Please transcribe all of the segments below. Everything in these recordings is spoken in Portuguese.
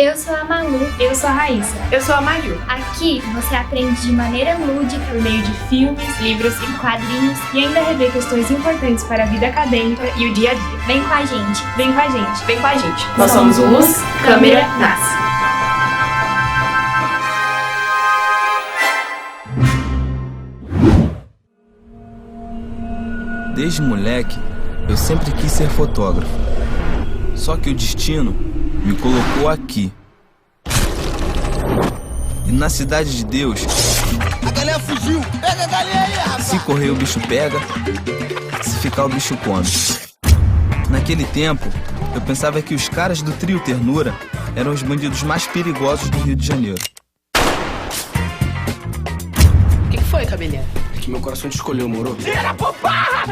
Eu sou a Malu. Eu sou a Raíssa. Eu sou a Mariu. Aqui você aprende de maneira lúdica Por meio de filmes, livros e quadrinhos e ainda revê questões importantes para a vida acadêmica e o dia a dia. Vem com a gente. Vem com a gente. Vem com a gente. Nós somos o Luz, Câmera, Nasce. Desde moleque, eu sempre quis ser fotógrafo. Só que o destino me colocou aqui. E na Cidade de Deus, a galinha fugiu! Pega a galinha aí, rapaz! Se correr o bicho pega, se ficar o bicho come. Naquele tempo, eu pensava que os caras do trio Ternura eram os bandidos mais perigosos do Rio de Janeiro. O que foi, cabelinha? É que meu coração te escolheu, moro? Tira, poparra!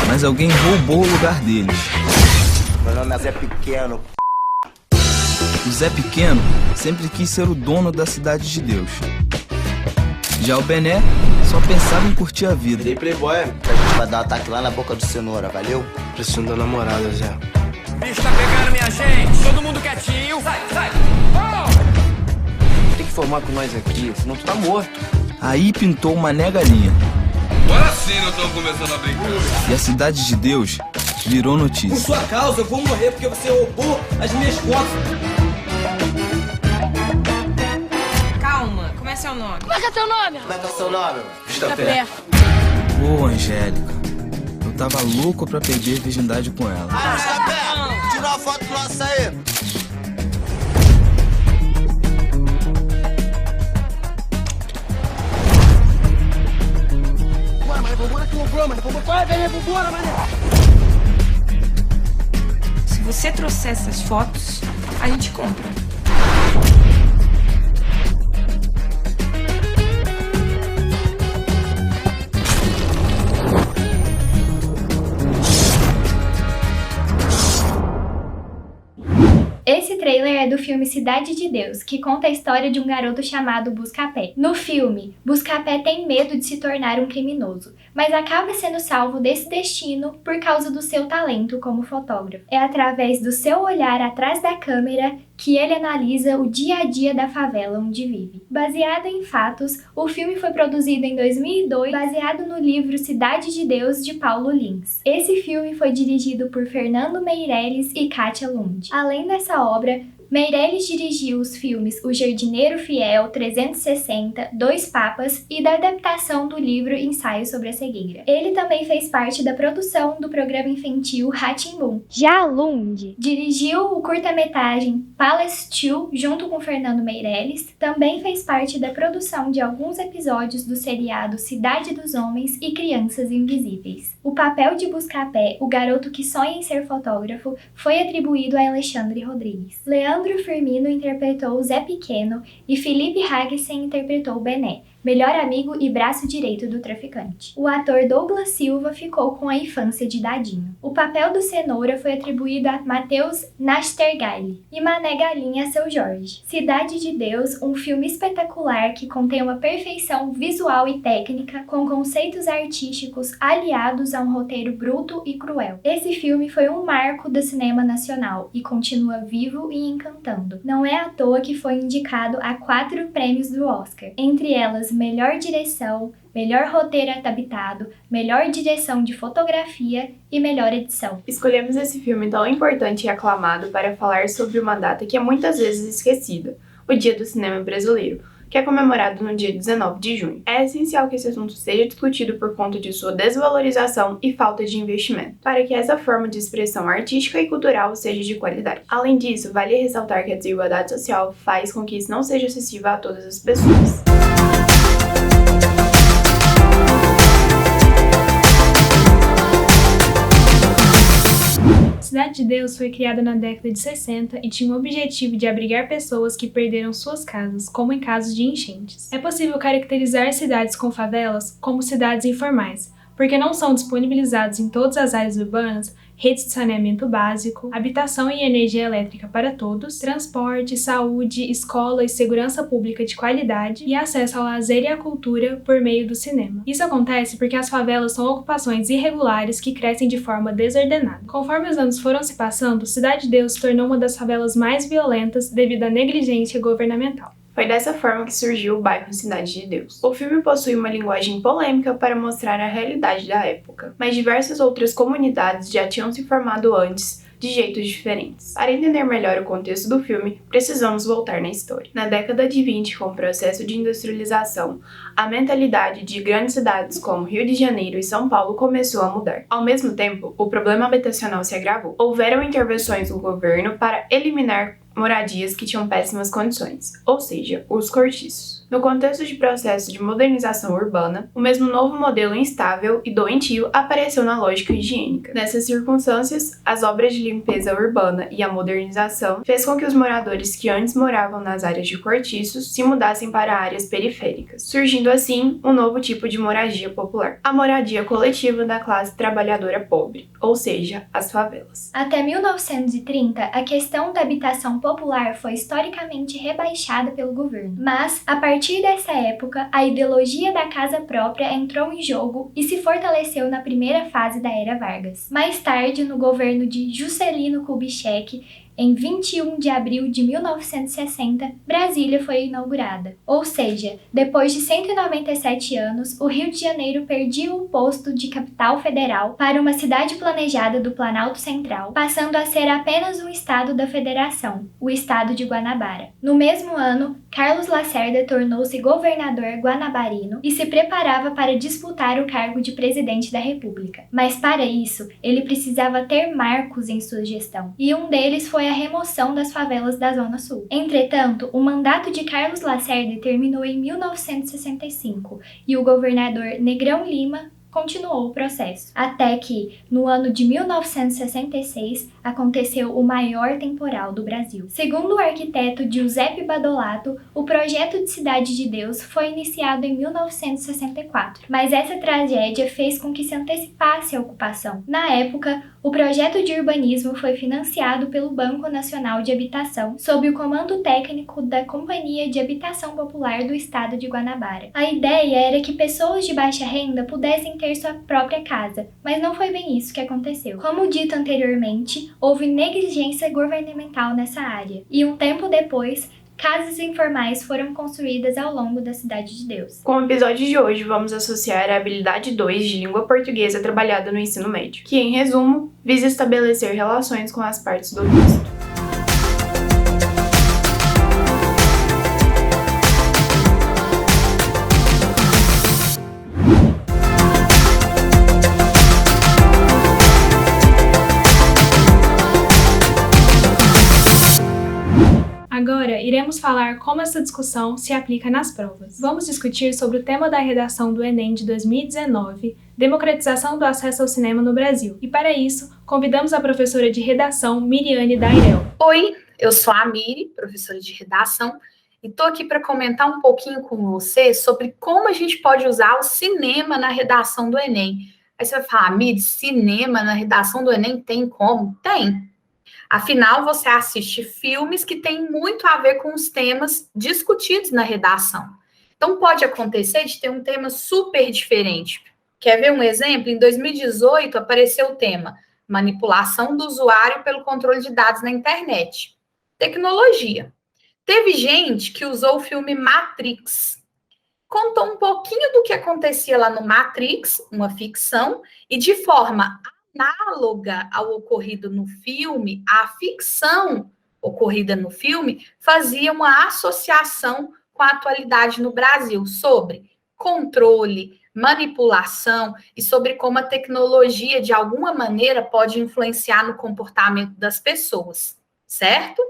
Mas alguém roubou o lugar deles. Meu nome é Zé Pequeno. O Zé Pequeno sempre quis ser o dono da Cidade de Deus. Já o Bené só pensava em curtir a vida. Dei playboy, a gente vai dar um ataque lá na boca do cenoura, valeu? Preciso da namorada, Zé. O bicho tá pegando, minha gente! Todo mundo quietinho! Sai, sai! Tem que formar com nós aqui, senão tu tá morto. Aí pintou uma galinha. Agora sim nós estamos começando a brincar. E a Cidade de Deus virou Por notícia. sua causa, eu vou morrer porque você roubou as minhas contas. Calma, como é seu nome? Como é que é o seu nome? Está perto. Ô, Angélica, eu tava louco pra perder a virgindade com ela. Chapéu, tira uma foto nossa aí. Se você trouxer essas fotos, a gente compra. Esse trailer é do filme Cidade de Deus, que conta a história de um garoto chamado Buscapé. No filme, Buscapé tem medo de se tornar um criminoso, mas acaba sendo salvo desse destino por causa do seu talento como fotógrafo. É através do seu olhar atrás da câmera que ele analisa o dia a dia da favela onde vive. Baseado em fatos, o filme foi produzido em 2002, baseado no livro Cidade de Deus, de Paulo Lins. Esse filme foi dirigido por Fernando Meirelles e Kátia Lund. Além dessa obra, Meirelles dirigiu os filmes O Jardineiro Fiel, 360, Dois Papas e da adaptação do livro Ensaio sobre a Cegueira. Ele também fez parte da produção do programa infantil Rá-Tim-Bum. Já Lund dirigiu o curta-metragem Palace 2 junto com Fernando Meirelles, também fez parte da produção de alguns episódios do seriado Cidade dos Homens e Crianças Invisíveis. O papel de Buscapé, o garoto que sonha em ser fotógrafo, foi atribuído a Alexandre Rodrigues. Leandro Firmino interpretou o Zé Pequeno e Felipe Hagensen interpretou o Bené, melhor amigo e braço direito do traficante. O ator Douglas Silva ficou com a infância de Dadinho. O papel do Cenoura foi atribuído a Matheus Nastergaile e Mané Galinha a Seu Jorge. Cidade de Deus, um filme espetacular que contém uma perfeição visual e técnica com conceitos artísticos aliados a um roteiro bruto e cruel. Esse filme foi um marco do cinema nacional e continua vivo e encantando. Não é à toa que foi indicado a 4 prêmios do Oscar, entre elas melhor direção, melhor roteiro adaptado, melhor direção de fotografia e melhor edição. Escolhemos esse filme tão importante e aclamado para falar sobre uma data que é muitas vezes esquecida, o Dia do Cinema Brasileiro, que é comemorado no dia 19 de junho. É essencial que esse assunto seja discutido por conta de sua desvalorização e falta de investimento, para que essa forma de expressão artística e cultural seja de qualidade. Além disso, vale ressaltar que a desigualdade social faz com que isso não seja acessível a todas as pessoas. Cidade de Deus foi criada na década de 60 e tinha o objetivo de abrigar pessoas que perderam suas casas, como em casos de enchentes. É possível caracterizar cidades com favelas como cidades informais, porque não são disponibilizados em todas as áreas urbanas redes de saneamento básico, habitação e energia elétrica para todos, transporte, saúde, escola e segurança pública de qualidade e acesso ao lazer e à cultura por meio do cinema. Isso acontece porque as favelas são ocupações irregulares que crescem de forma desordenada. Conforme os anos foram se passando, Cidade de Deus se tornou uma das favelas mais violentas devido à negligência governamental. Foi dessa forma que surgiu o bairro Cidade de Deus. O filme possui uma linguagem polêmica para mostrar a realidade da época, mas diversas outras comunidades já tinham se formado antes, de jeitos diferentes. Para entender melhor o contexto do filme, precisamos voltar na história. Na década de 20, com o processo de industrialização, a mentalidade de grandes cidades como Rio de Janeiro e São Paulo começou a mudar. Ao mesmo tempo, o problema habitacional se agravou. Houveram intervenções do governo para eliminar moradias que tinham péssimas condições, ou seja, os cortiços. No contexto de processo de modernização urbana, o mesmo novo modelo instável e doentio apareceu na lógica higiênica. Nessas circunstâncias, as obras de limpeza urbana e a modernização fez com que os moradores que antes moravam nas áreas de cortiços se mudassem para áreas periféricas, surgindo assim um novo tipo de moradia popular, a moradia coletiva da classe trabalhadora pobre, ou seja, as favelas. Até 1930, a questão da habitação popular foi historicamente rebaixada pelo governo, mas, a partir dessa época, a ideologia da casa própria entrou em jogo e se fortaleceu na primeira fase da Era Vargas. Mais tarde, no governo de Juscelino Kubitschek, em 21 de abril de 1960, Brasília foi inaugurada. Ou seja, depois de 197 anos, o Rio de Janeiro perdia o posto de capital federal para uma cidade planejada do Planalto Central, passando a ser apenas um estado da federação, o estado de Guanabara. No mesmo ano, Carlos Lacerda tornou-se governador guanabarino e se preparava para disputar o cargo de presidente da República. Mas para isso, ele precisava ter marcos em sua gestão, e um deles foi a remoção das favelas da Zona Sul. Entretanto, o mandato de Carlos Lacerda terminou em 1965 e o governador Negrão Lima continuou o processo, até que, no ano de 1966, aconteceu o maior temporal do Brasil. Segundo o arquiteto Giuseppe Badolato, o projeto de Cidade de Deus foi iniciado em 1964, mas essa tragédia fez com que se antecipasse a ocupação. Na época, o projeto de urbanismo foi financiado pelo Banco Nacional de Habitação, sob o comando técnico da Companhia de Habitação Popular do Estado de Guanabara. A ideia era que pessoas de baixa renda pudessem ter sua própria casa, mas não foi bem isso que aconteceu. Como dito anteriormente, houve negligência governamental nessa área, e um tempo depois, casas informais foram construídas ao longo da Cidade de Deus. Com o episódio de hoje, vamos associar a habilidade 2 de língua portuguesa trabalhada no ensino médio, que, em resumo, visa estabelecer relações com as partes do texto. Agora, iremos falar como essa discussão se aplica nas provas. Vamos discutir sobre o tema da redação do Enem de 2019, Democratização do Acesso ao Cinema no Brasil. E para isso, convidamos a professora de redação, Miriane Dairel. Oi, eu sou a Miri, professora de redação, e estou aqui para comentar um pouquinho com você sobre como a gente pode usar o cinema na redação do Enem. Aí você vai falar, Miri, cinema na redação do Enem tem como? Tem. Afinal, você assiste filmes que têm muito a ver com os temas discutidos na redação. Então, pode acontecer de ter um tema super diferente. Quer ver um exemplo? Em 2018, apareceu o tema Manipulação do usuário pelo controle de dados na internet. Tecnologia. Teve gente que usou o filme Matrix. Contou um pouquinho do que acontecia lá no Matrix, uma ficção, e de forma análoga ao ocorrido no filme, a ficção ocorrida no filme fazia uma associação com a atualidade no Brasil sobre controle, manipulação e sobre como a tecnologia, de alguma maneira, pode influenciar no comportamento das pessoas, certo?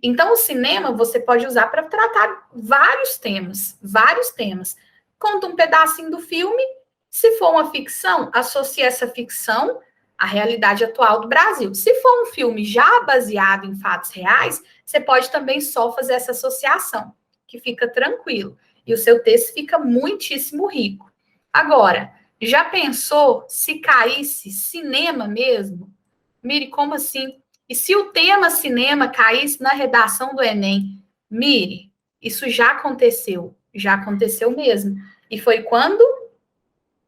Então, o cinema você pode usar para tratar vários temas. Conta um pedacinho do filme, se for uma ficção, associa essa ficção à realidade atual do Brasil. Se for um filme já baseado em fatos reais, você pode também só fazer essa associação, que fica tranquilo. E o seu texto fica muitíssimo rico. Agora, Já pensou se caísse cinema mesmo? Mire, como assim? E se o tema cinema caísse na redação do Enem? Mire, isso já aconteceu mesmo. E foi quando?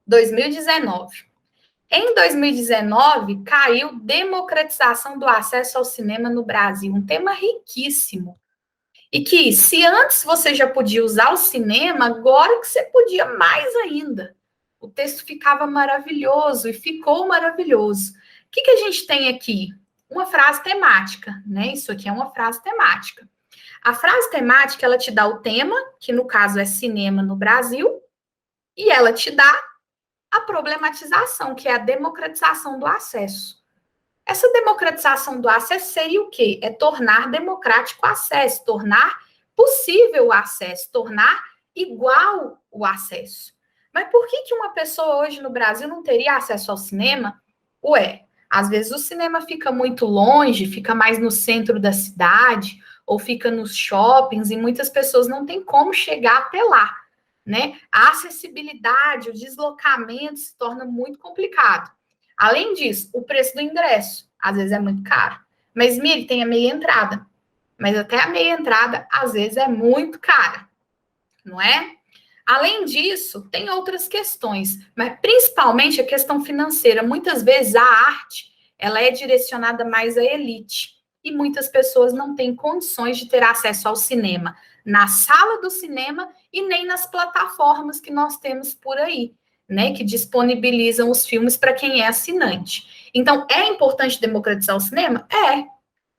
2019. Em 2019, caiu democratização do acesso ao cinema no Brasil, um tema riquíssimo. E que, se antes você já podia usar o cinema, agora que você podia mais ainda. O texto ficava maravilhoso e ficou maravilhoso. O que a gente tem aqui? Uma frase temática, né? Isso aqui é uma frase temática. A frase temática, ela te dá o tema, que no caso é cinema no Brasil, e ela te dá a problematização, que é a democratização do acesso. Essa democratização do acesso seria o quê? É tornar democrático o acesso, tornar possível o acesso, tornar igual o acesso. Mas por que uma pessoa hoje no Brasil não teria acesso ao cinema? Ué, às vezes o cinema fica muito longe, fica mais no centro da cidade, ou fica nos shoppings, e muitas pessoas não têm como chegar até lá, né? A acessibilidade, o deslocamento se torna muito complicado. Além disso, o preço do ingresso, às vezes é muito caro. Mas, mire, tem a meia entrada. Mas até a meia entrada, às vezes, é muito cara, não é? Além disso, tem outras questões, mas principalmente a questão financeira. Muitas vezes a arte, ela é direcionada mais à elite. E muitas pessoas não têm condições de ter acesso ao cinema na sala do cinema e nem nas plataformas que nós temos por aí, né, que disponibilizam os filmes para quem é assinante. Então, é importante democratizar o cinema? É.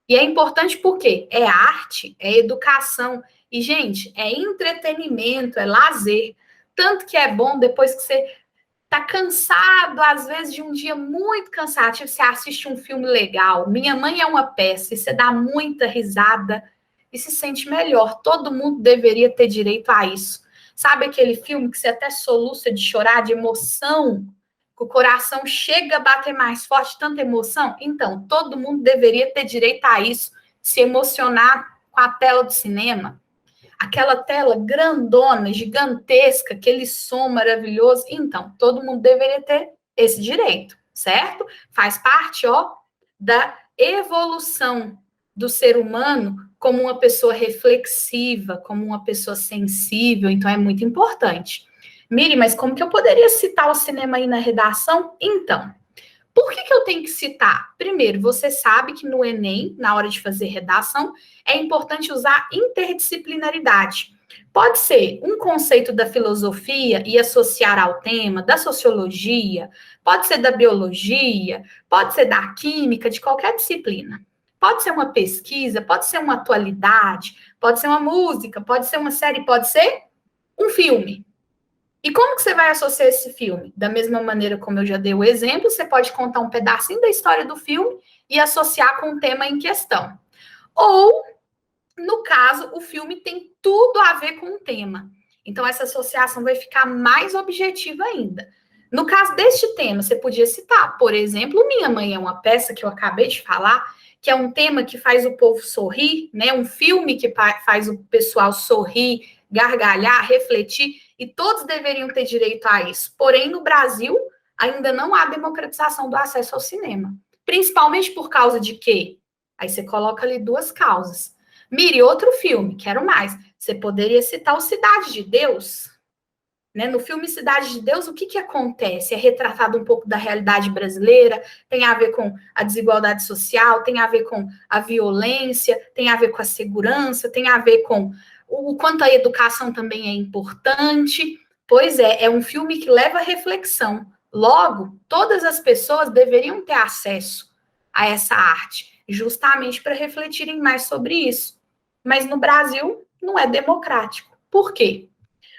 E é importante porque é arte, é educação, e, gente, é entretenimento, é lazer. Tanto que é bom, depois que você tá cansado, às vezes, de um dia muito cansativo, você assiste um filme legal. Minha Mãe é uma Peça, e você dá muita risada e se sente melhor. Todo mundo deveria ter direito a isso. Sabe aquele filme que você até soluça de chorar, de emoção, que o coração chega a bater mais forte, tanta emoção? Então, todo mundo deveria ter direito a isso, se emocionar com a tela do cinema. Aquela tela grandona, gigantesca, aquele som maravilhoso. Então, todo mundo deveria ter esse direito, certo? Faz parte, da evolução do ser humano como uma pessoa reflexiva, como uma pessoa sensível. Então, é muito importante. Miri, mas como que eu poderia citar o cinema aí na redação? Então, por que eu tenho que citar? Primeiro, você sabe que no Enem, na hora de fazer redação, é importante usar interdisciplinaridade. Pode ser um conceito da filosofia e associar ao tema, da sociologia, pode ser da biologia, pode ser da química, de qualquer disciplina. Pode ser uma pesquisa, pode ser uma atualidade, pode ser uma música, pode ser uma série, pode ser um filme. E como que você vai associar esse filme? Da mesma maneira como eu já dei o exemplo, você pode contar um pedacinho da história do filme e associar com o tema em questão. Ou, no caso, o filme tem tudo a ver com o tema. Então, essa associação vai ficar mais objetiva ainda. No caso deste tema, você podia citar, por exemplo, Minha Mãe é uma Peça, que eu acabei de falar, que é um tema que faz o povo sorrir, né? Um filme que faz o pessoal sorrir, gargalhar, refletir, e todos deveriam ter direito a isso. Porém, no Brasil, ainda não há democratização do acesso ao cinema. Principalmente por causa de quê? Aí você coloca ali duas causas. Mire, outro filme, quero mais. Você poderia citar o Cidade de Deus. Né? No filme Cidade de Deus, o que acontece? É retratado um pouco da realidade brasileira, tem a ver com a desigualdade social, tem a ver com a violência, tem a ver com a segurança, tem a ver com o quanto a educação também é importante. Pois é um filme que leva à reflexão. Logo, todas as pessoas deveriam ter acesso a essa arte, justamente para refletirem mais sobre isso. Mas no Brasil, não é democrático. Por quê?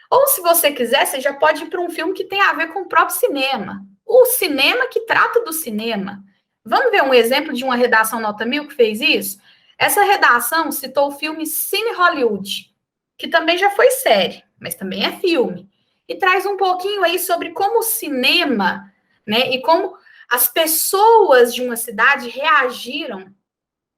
Ou, se você quiser, você já pode ir para um filme que tem a ver com o próprio cinema. O cinema que trata do cinema. Vamos ver um exemplo de uma redação nota 1000 que fez isso? Essa redação citou o filme Cine Hollywood, que também já foi série, mas também é filme. E traz um pouquinho aí sobre como o cinema, né, e como as pessoas de uma cidade reagiram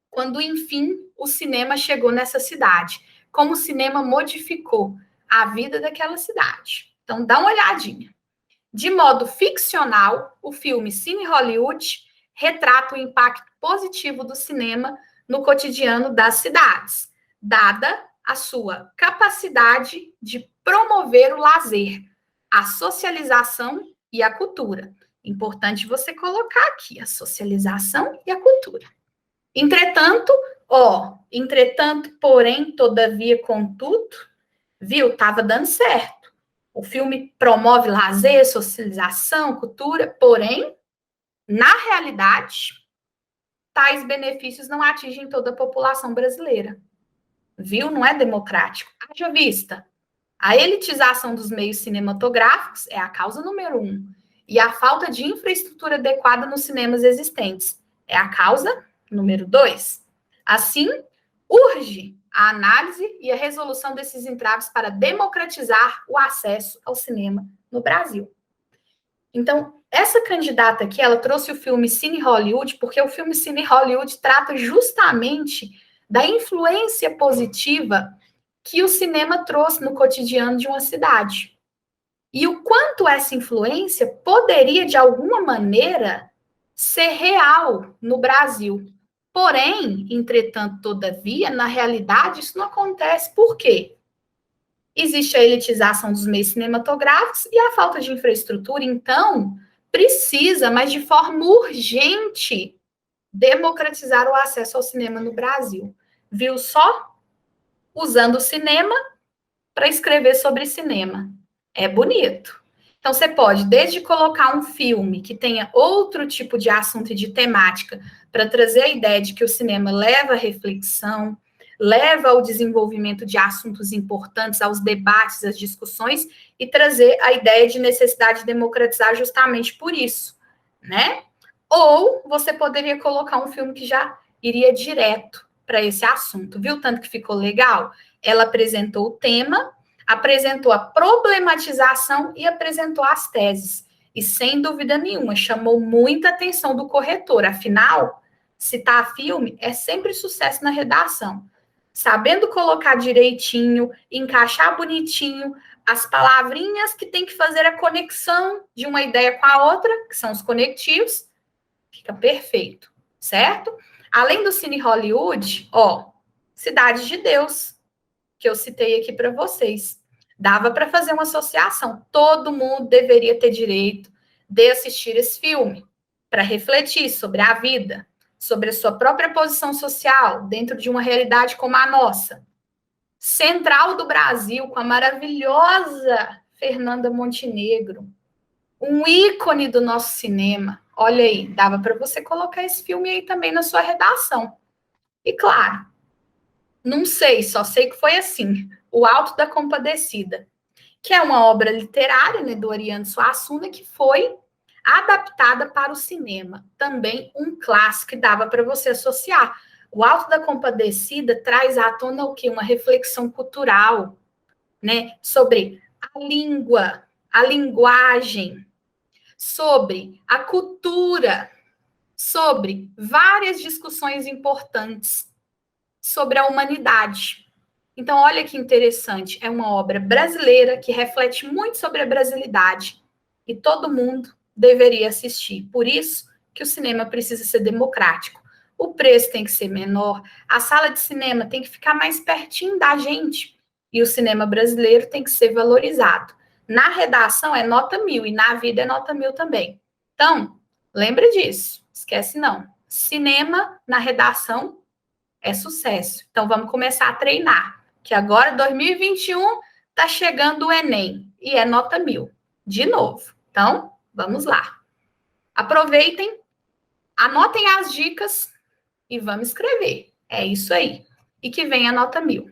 quando, enfim, o cinema chegou nessa cidade. Como o cinema modificou a vida daquela cidade. Então, dá uma olhadinha. De modo ficcional, o filme Cine Hollywood retrata o impacto positivo do cinema no cotidiano das cidades, dada a sua capacidade de promover o lazer, a socialização e a cultura. Importante você colocar aqui a socialização e a cultura. Entretanto, porém, todavia, contudo, viu? Tava dando certo. O filme promove lazer, socialização, cultura, porém, na realidade, tais benefícios não atingem toda a população brasileira. Viu? Não é democrático. Haja vista. A elitização dos meios cinematográficos é a causa número 1. E a falta de infraestrutura adequada nos cinemas existentes é a causa número 2. Assim, urge a análise e a resolução desses entraves para democratizar o acesso ao cinema no Brasil. Então, essa candidata aqui, ela trouxe o filme Cine Hollywood, porque o filme Cine Hollywood trata justamente da influência positiva que o cinema trouxe no cotidiano de uma cidade. E o quanto essa influência poderia, de alguma maneira, ser real no Brasil. Porém, entretanto, todavia, na realidade, isso não acontece. Por quê? Existe a elitização dos meios cinematográficos e a falta de infraestrutura. Então, precisa, mas de forma urgente, democratizar o acesso ao cinema no Brasil. Viu só? Usando o cinema para escrever sobre cinema. É bonito. Então, você pode, desde colocar um filme que tenha outro tipo de assunto e de temática, para trazer a ideia de que o cinema leva à reflexão, leva ao desenvolvimento de assuntos importantes, aos debates, às discussões, e trazer a ideia de necessidade de democratizar justamente por isso, né? Ou você poderia colocar um filme que já iria direto para esse assunto, viu? Tanto que ficou legal. Ela apresentou o tema, apresentou a problematização e apresentou as teses. E, sem dúvida nenhuma, chamou muita atenção do corretor. Afinal, citar filme é sempre sucesso na redação. Sabendo colocar direitinho, encaixar bonitinho as palavrinhas que tem que fazer a conexão de uma ideia com a outra, que são os conectivos, fica perfeito, certo? Além do Cine Hollywood, Cidade de Deus, que eu citei aqui para vocês. Dava para fazer uma associação. Todo mundo deveria ter direito de assistir esse filme para refletir sobre a vida, sobre a sua própria posição social dentro de uma realidade como a nossa. Central do Brasil, com a maravilhosa Fernanda Montenegro, um ícone do nosso cinema. Olha aí, dava para você colocar esse filme aí também na sua redação. E claro, não sei, só sei que foi assim, O Alto da Compadecida, que é uma obra literária, né, do Ariano Suassuna, que foi adaptada para o cinema. Também um clássico que dava para você associar. O Alto da Compadecida traz à tona o quê? Uma reflexão cultural, né, sobre a língua, a linguagem, sobre a cultura, sobre várias discussões importantes sobre a humanidade. Então, olha que interessante, é uma obra brasileira que reflete muito sobre a brasilidade e todo mundo deveria assistir. Por isso que o cinema precisa ser democrático. O preço tem que ser menor, a sala de cinema tem que ficar mais pertinho da gente e o cinema brasileiro tem que ser valorizado. Na redação é nota 1000 e na vida é nota 1000 também. Então, lembre disso, esquece não. Cinema na redação é sucesso. Então, vamos começar a treinar, que agora, 2021, está chegando o Enem, e é nota 1000, de novo. Então, vamos lá. Aproveitem, anotem as dicas e vamos escrever. É isso aí. E que venha a nota 1000.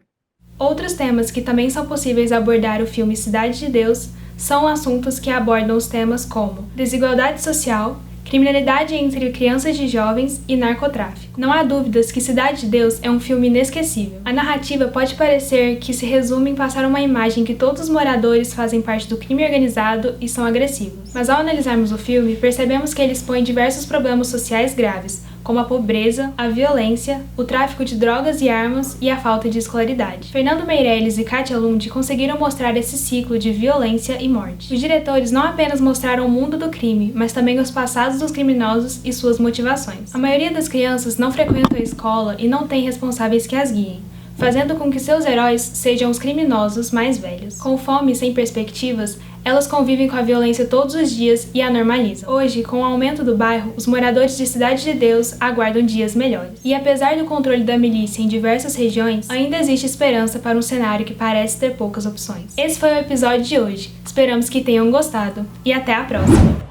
Outros temas que também são possíveis abordar o filme Cidade de Deus são assuntos que abordam os temas como desigualdade social, criminalidade entre crianças e jovens e narcotráfico. Não há dúvidas que Cidade de Deus é um filme inesquecível. A narrativa pode parecer que se resume em passar uma imagem que todos os moradores fazem parte do crime organizado e são agressivos. Mas ao analisarmos o filme, percebemos que ele expõe diversos problemas sociais graves, como a pobreza, a violência, o tráfico de drogas e armas e a falta de escolaridade. Fernando Meirelles e Katia Lund conseguiram mostrar esse ciclo de violência e morte. Os diretores não apenas mostraram o mundo do crime, mas também os passados dos criminosos e suas motivações. A maioria das crianças não frequenta a escola e não tem responsáveis que as guiem, fazendo com que seus heróis sejam os criminosos mais velhos. Com fome e sem perspectivas, elas convivem com a violência todos os dias e a normalizam. Hoje, com o aumento do bairro, os moradores de Cidade de Deus aguardam dias melhores. E apesar do controle da milícia em diversas regiões, ainda existe esperança para um cenário que parece ter poucas opções. Esse foi o episódio de hoje. Esperamos que tenham gostado e até a próxima!